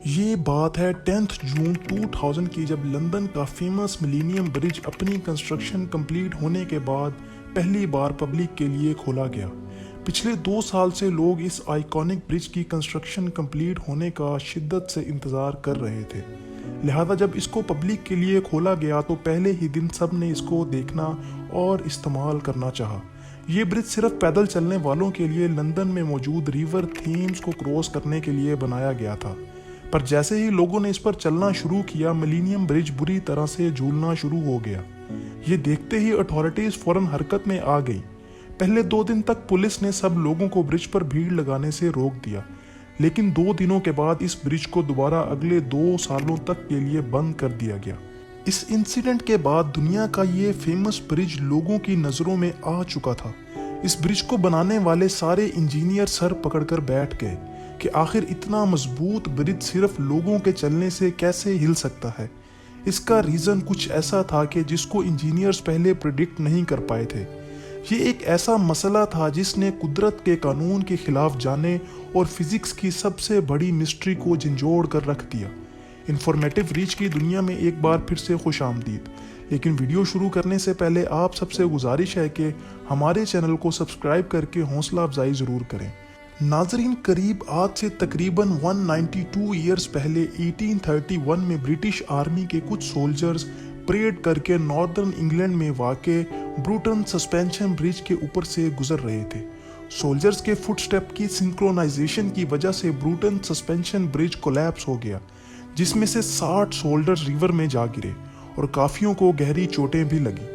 یہ بات ہے 10 جون 2000 کی، جب لندن کا فیمس ملینیم برج اپنی کنسٹرکشن کمپلیٹ ہونے کے بعد پہلی بار پبلک کے لیے کھولا گیا۔ پچھلے 2 سال سے لوگ اس آئیکونک برج کی کنسٹرکشن کمپلیٹ ہونے کا شدت سے انتظار کر رہے تھے، لہذا جب اس کو پبلک کے لیے کھولا گیا تو پہلے ہی دن سب نے اس کو دیکھنا اور استعمال کرنا چاہا۔ یہ برج صرف پیدل چلنے والوں کے لیے لندن میں موجود ریور تھیمز کو کراس کرنے کے لیے بنایا گیا تھا، پر جیسے ہی لوگوں نے اس پر چلنا شروع کیا، ملینیم برج بری طرح سے جھولنا شروع ہو گیا۔ یہ دیکھتے ہی اتھارٹیز فوراً حرکت میں آ گئی۔ پہلے 2 دن تک پولیس نے سب لوگوں کو برج پر بھیڑ لگانے سے روک دیا، لیکن 2 دنوں کے بعد اس برج کو دوبارہ اگلے 2 سالوں تک کے لیے بند کر دیا گیا۔ اس انسیڈنٹ کے بعد دنیا کا یہ فیمس برج لوگوں کی نظروں میں آ چکا تھا۔ اس برج کو بنانے والے سارے انجینئر سر پکڑ کر بیٹھ گئے کہ آخر اتنا مضبوط برج صرف لوگوں کے چلنے سے کیسے ہل سکتا ہے۔ اس کا ریزن کچھ ایسا تھا کہ جس کو انجینئرز پہلے پریڈکٹ نہیں کر پائے تھے۔ یہ ایک ایسا مسئلہ تھا جس نے قدرت کے قانون کے خلاف جانے اور فزکس کی سب سے بڑی مسٹری کو جھنجھوڑ کر رکھ دیا۔ انفارمیٹو ریچ کی دنیا میں ایک بار پھر سے خوش آمدید، لیکن ویڈیو شروع کرنے سے پہلے آپ سب سے گزارش ہے کہ ہمارے چینل کو سبسکرائب کر کے حوصلہ افزائی ضرور کریں۔ ناظرین، قریب آج سے تقریباً 192 ایئرز پہلے 1831 میں برٹش آرمی کے کچھ سولجرز پریڈ کر کے ناردرن انگلینڈ میں واقع بروٹن سسپینشن برج کے اوپر سے گزر رہے تھے۔ سولجرز کے فٹ سٹیپ کی سنکرونائزیشن کی وجہ سے بروٹن سسپینشن برج کولیپس ہو گیا، جس میں سے 60 سولجرز ریور میں جا گرے اور کافیوں کو گہری چوٹیں بھی لگی۔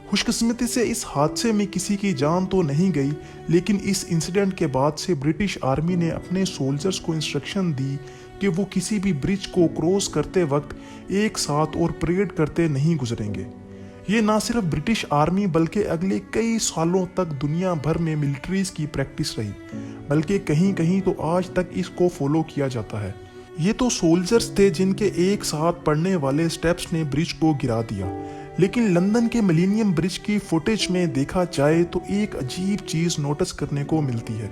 خوش قسمتی سے اس حادثے میں کسی کی جان تو نہیں گئی، لیکن اس انسیڈنٹ کے بعد سے برٹش آرمی نے اپنے سولجرز کو انسٹرکشن دی کہ وہ کسی بھی برج کو کراس کرتے وقت ایک ساتھ اور پریڈ کرتے نہیں گزریں گے۔ یہ نہ صرف برٹش آرمی بلکہ اگلے کئی سالوں تک دنیا بھر میں ملٹریز کی پریکٹس رہی، بلکہ کہیں کہیں تو آج تک اس کو فالو کیا جاتا ہے۔ یہ تو سولجرز تھے جن کے ایک ساتھ پڑنے والے سٹیپس نے برج کو گرا دیا، لیکن لندن کے ملینیم برج کی فوٹیج میں دیکھا جائے تو ایک عجیب چیز نوٹس کرنے کو ملتی ہے۔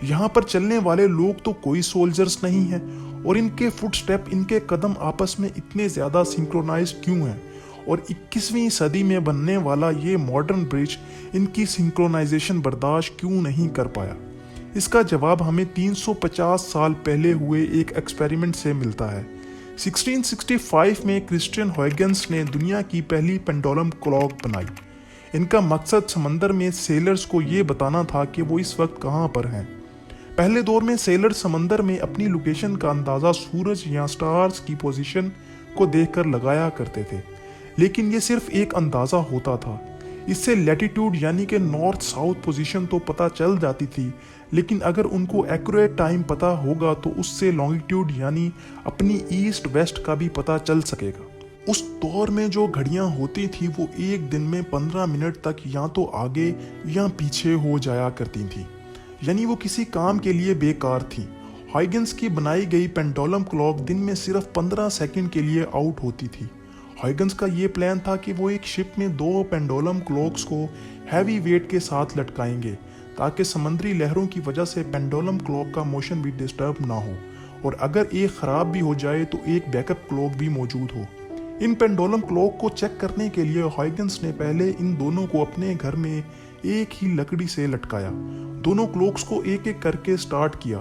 یہاں پر چلنے والے لوگ تو کوئی سولجرز نہیں ہیں، اور ان کے فٹ سٹیپ، ان کے قدم آپس میں اتنے زیادہ سنکرونائزڈ کیوں ہیں، اور 21ویں صدی میں بننے والا یہ ماڈرن برج ان کی سنکرونائزیشن برداشت کیوں نہیں کر پایا؟ اس کا جواب ہمیں 350 سال پہلے ہوئے ایک ایکسپیریمنٹ سے ملتا ہے۔ 1665 میں کرسچین ہائگنس نے دنیا کی پہلی پینڈولم کلاک بنائی۔ ان کا مقصد سمندر میں سیلرز کو یہ بتانا تھا کہ وہ اس وقت کہاں پر ہیں۔ پہلے دور میں سیلر سمندر میں اپنی لوکیشن کا اندازہ سورج یا سٹارز کی پوزیشن کو دیکھ کر لگایا کرتے تھے، لیکن یہ صرف ایک اندازہ ہوتا تھا۔ اس سے لیٹیٹیوڈ یعنی کہ نارتھ ساؤتھ پوزیشن تو پتہ چل جاتی تھی، لیکن اگر ان کو ایکوریٹ ٹائم پتہ ہوگا تو اس سے لانگیٹیوڈ یعنی اپنی ایسٹ ویسٹ کا بھی پتہ چل سکے گا۔ اس دور میں جو گھڑیاں ہوتی تھی وہ ایک دن میں 15 منٹ تک یا تو آگے یا پیچھے ہو جایا کرتی تھی، یعنی وہ کسی کام کے لیے بیکار تھی۔ ہائگنس کی بنائی گئی پینڈولم کلاک دن میں صرف 15 سیکنڈ کے لیے آؤٹ ہوتی تھی۔ ہائگنس کا یہ پلان تھا کہ وہ ایک شپ میں 2 پینڈولم کلاکس کو ہیوی ویٹ کے ساتھ لٹکائیں گے تاکہ سمندری لہروں کی وجہ سے پینڈولم کلاک کا موشن بھی ڈسٹرب نہ ہو، اور اگر ایک خراب بھی ہو جائے تو ایک بیک اپ کلاک بھی موجود ہو۔ ان پینڈولم کلاک کو چیک کرنے کے لیے ہائگنس نے پہلے ان دونوں کو اپنے گھر میں ایک ہی لکڑی سے لٹکایا۔ دونوں کلاکس کو ایک ایک کر کے سٹارٹ کیا،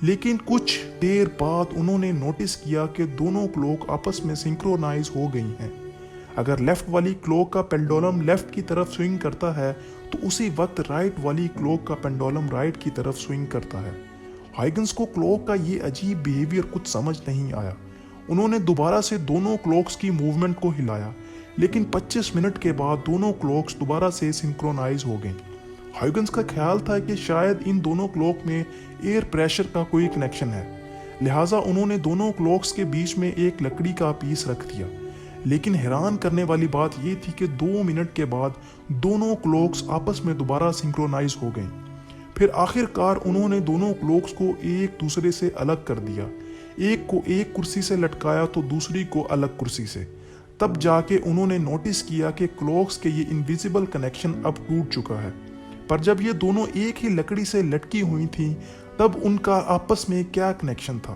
لیکن کچھ دیر بعد انہوں نے نوٹس کیا کہ دونوں کلاک آپس میں سنکرونائز ہو گئی ہیں۔ اگر لیفٹ والی کلاک کا پینڈولم لیفٹ کی طرف سوئنگ کرتا ہے تو اسی وقت رائٹ والی کلاک کا پینڈولم رائٹ کی طرف سوئنگ کرتا ہے۔ ہائگنس کو کلاک کا یہ عجیب بیہیویئر کچھ سمجھ نہیں آیا۔ انہوں نے دوبارہ سے دونوں کلاکس کی موومنٹ کو ہلایا، لیکن 25 منٹ کے بعد دونوں کلاکس دوبارہ سے سنکرونائز ہو گئیں۔ ہائگنس کا خیال تھا کہ شاید ان دونوں کلاک میں ایئر پریشر کا کوئی کنیکشن ہے، لہٰذا انہوں نے دونوں کلاکس کے بیچ میں ایک لکڑی کا پیس رکھ دیا، لیکن حیران کرنے والی بات یہ تھی کہ 2 منٹ کے بعد دونوں کلاکس آپس میں دوبارہ سنکرونائز ہو گئیں۔ پھر آخر کار انہوں نے دونوں کلاکس کو ایک دوسرے سے الگ کر دیا، ایک کو ایک کرسی سے لٹکایا تو دوسری کو الگ کرسی سے۔ تب جا کے انہوں نے نوٹس کیا کہ کلاکس کے یہ انویزیبل کنیکشن اب ٹوٹ چکا ہے، پر جب یہ دونوں ایک ہی لکڑی سے لٹکی ہوئی تھیں تب ان کا آپس میں کیا کنیکشن تھا؟